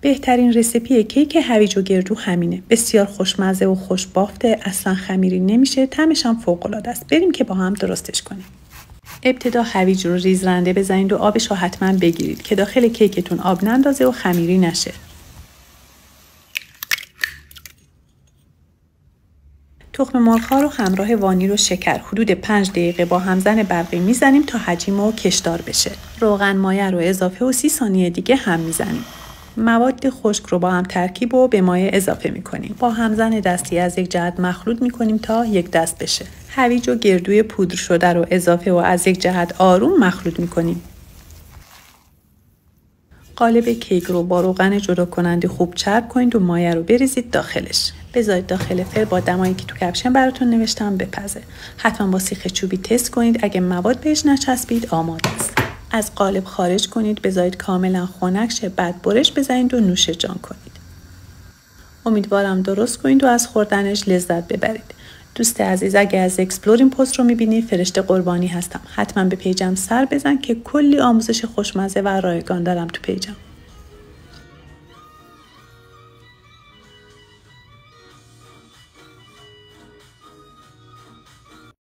بهترین رسیپی کیک هویج و گردو همینه. بسیار خوشمزه و خوشبافته، اصلا خمیری نمیشه، طعمش هم فوق‌العاده است. بریم که با هم درستش کنیم. ابتدا هویج رو ریز رنده بزنید و آبش رو حتما بگیرید که داخل کیکتون آب نندازه و خمیری نشه. تخم مرغ‌ها رو همراه وانیل و شکر حدود 5 دقیقه با همزن برقی میزنیم تا حجیم و کشدار بشه. روغن مایه رو اضافه و 30 ثانیه دیگه هم میزنیم. مواد خشک رو با هم ترکیب و به مایه اضافه میکنیم. با همزن دستی از یک جهت مخلوط میکنیم تا یک دست بشه. هویج و گردوی پودر شده رو اضافه و از یک جهت آروم مخلوط میکنیم. قالب کیک رو با روغن جدا کننده خوب چرب کنید و مایه رو بریزید داخلش. بذارید داخل فر با دمایی که تو کپشن براتون نوشتم بپزه. حتما با سیخ چوبی تست کنید، اگه مواد بهش نچسبید آماده است. از قالب خارج کنید، بذارید کاملا خنک شه، بعد برش بزنید و نوش جان کنید. امیدوارم درست کنید و از خوردنش لذت ببرید. دوست عزیز، اگه از اکسپلور این پست رو میبینی، فرشته قربانی هستم. حتما به پیجم سر بزن که کلی آموزش خوشمزه و رایگان دارم تو پیجم.